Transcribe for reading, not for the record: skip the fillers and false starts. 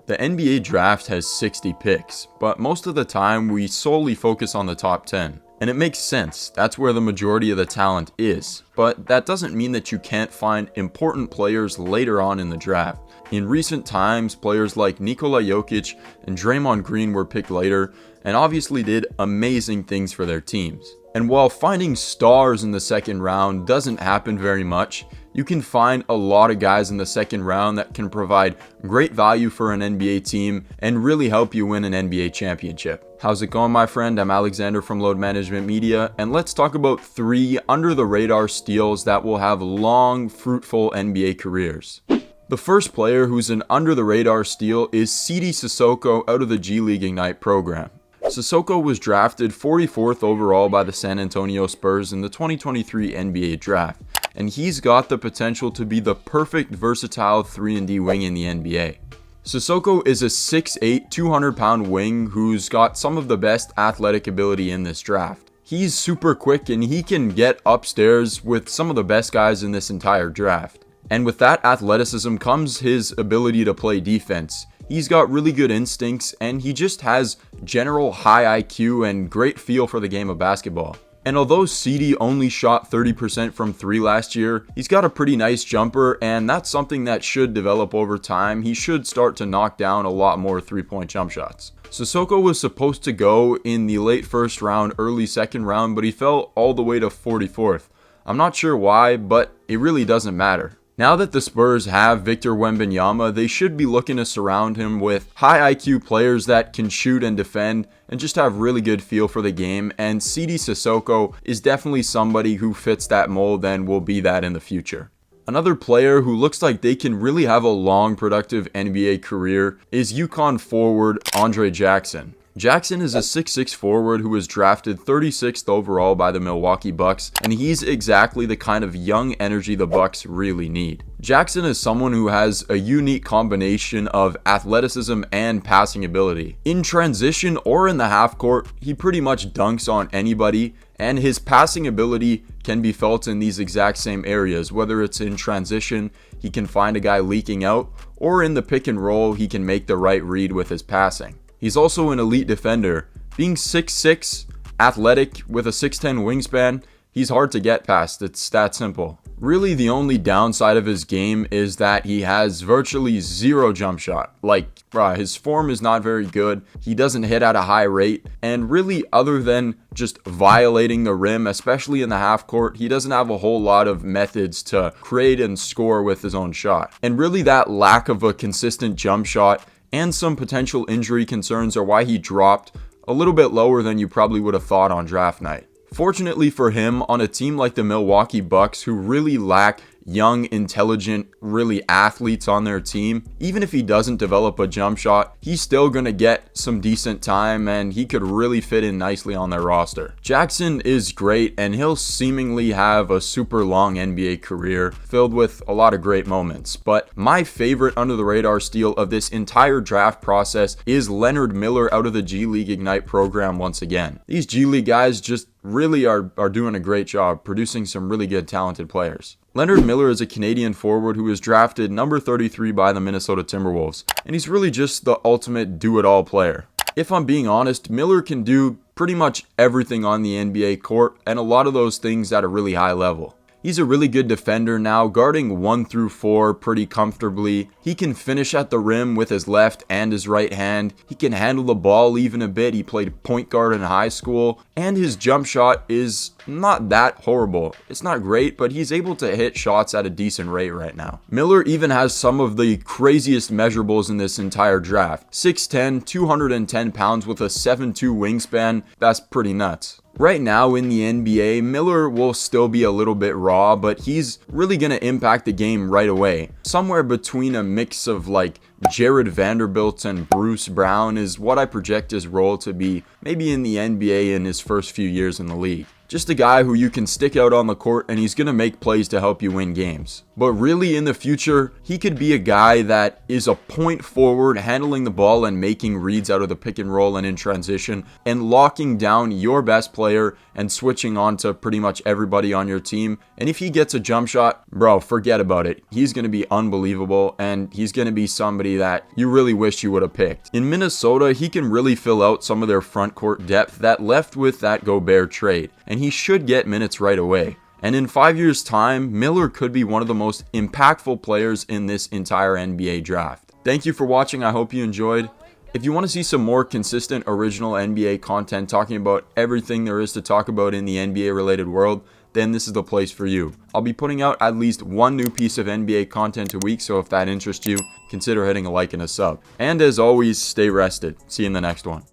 The NBA draft has 60 picks, but most of the time we solely focus on the top 10. And it makes sense, that's where the majority of the talent is, but that doesn't mean that you can't find important players later on in the draft. In recent times, players like Nikola Jokic and Draymond Green were picked later and obviously did amazing things for their teams. And while finding stars in the second round doesn't happen very much, you can find a lot of guys in the second round that can provide great value for an NBA team and really help you win an NBA championship. How's it going, my friend? I'm Alexander from Load Management Media, and let's talk about 3 under-the-radar steals that will have long, fruitful NBA careers. The first player who's an under-the-radar steal is Sissoko out of the G League Ignite program. Sissoko was drafted 44th overall by the San Antonio Spurs in the 2023 NBA draft, and he's got the potential to be the perfect versatile 3-and-D wing in the NBA. Sissoko is a 6'8", 200-pound wing who's got some of the best athletic ability in this draft. He's super quick and he can get upstairs with some of the best guys in this entire draft. And with that athleticism comes his ability to play defense. He's got really good instincts and he just has general high IQ and great feel for the game of basketball. And although CD only shot 30% from 3 last year, he's got a pretty nice jumper, and that's something that should develop over time. He should start to knock down a lot more 3-point jump shots. Sissoko was supposed to go in the late first round, early second round, but he fell all the way to 44th. I'm not sure why, but it really doesn't matter. Now that the Spurs have Victor Wembanyama, they should be looking to surround him with high IQ players that can shoot and defend and just have really good feel for the game, and CD Sissoko is definitely somebody who fits that mold and will be that in the future. Another player who looks like they can really have a long, productive NBA career is UConn forward Andre Jackson. Jackson is a 6'6" forward who was drafted 36th overall by the Milwaukee Bucks, and he's exactly the kind of young energy the Bucks really need. Jackson is someone who has a unique combination of athleticism and passing ability. In transition or in the half court, he pretty much dunks on anybody, and his passing ability can be felt in these exact same areas. Whether it's in transition, he can find a guy leaking out, or in the pick and roll, he can make the right read with his passing. He's also an elite defender. Being 6'6", athletic, with a 6'10" wingspan, he's hard to get past. It's that simple. Really, the only downside of his game is that he has virtually zero jump shot. His form is not very good. He doesn't hit at a high rate. And really, other than just violating the rim, especially in the half court, he doesn't have a whole lot of methods to create and score with his own shot. And really, that lack of a consistent jump shot and some potential injury concerns are why he dropped a little bit lower than you probably would have thought on draft night. Fortunately for him, on a team like the Milwaukee Bucks, who really lack young, intelligent, really athletes on their team, even if he doesn't develop a jump shot, he's still going to get some decent time and he could really fit in nicely on their roster. Jackson is great and he'll seemingly have a super long NBA career filled with a lot of great moments. But my favorite under the radar steal of this entire draft process is Leonard Miller out of the G League Ignite program once again. These G League guys just really are doing a great job producing some really good talented players. Leonard Miller is a Canadian forward who was drafted number 33 by the Minnesota Timberwolves, and he's really just the ultimate do-it-all player. If I'm being honest, Miller can do pretty much everything on the NBA court, and a lot of those things at a really high level. He's a really good defender now, guarding 1 through 4 pretty comfortably. He can finish at the rim with his left and his right hand. He can handle the ball even a bit. He played point guard in high school, and his jump shot is not that horrible. It's not great, but he's able to hit shots at a decent rate right now. Miller even has some of the craziest measurables in this entire draft. 6'10", 210 pounds with a 7'2" wingspan. That's pretty nuts. Right now in the NBA, Miller will still be a little bit raw, but he's really going to impact the game right away. Somewhere between a mix of Jared Vanderbilt and Bruce Brown is what I project his role to be, maybe in the NBA in his first few years in the league. Just a guy who you can stick out on the court and he's going to make plays to help you win games. But really in the future, he could be a guy that is a point forward, handling the ball and making reads out of the pick and roll and in transition, and locking down your best player and switching on to pretty much everybody on your team. And if he gets a jump shot, bro, forget about it. He's going to be unbelievable, and he's going to be somebody that you really wish you would have picked. In Minnesota, he can really fill out some of their front court depth that left with that Gobert trade, and he should get minutes right away. And in 5 years' time, Miller could be one of the most impactful players in this entire NBA draft. Thank you for watching. I hope you enjoyed. If you want to see some more consistent original NBA content talking about everything there is to talk about in the NBA related world, then this is the place for you. I'll be putting out at least one new piece of NBA content a week, so if that interests you, consider hitting a like and a sub. And as always, stay rested. See you in the next one.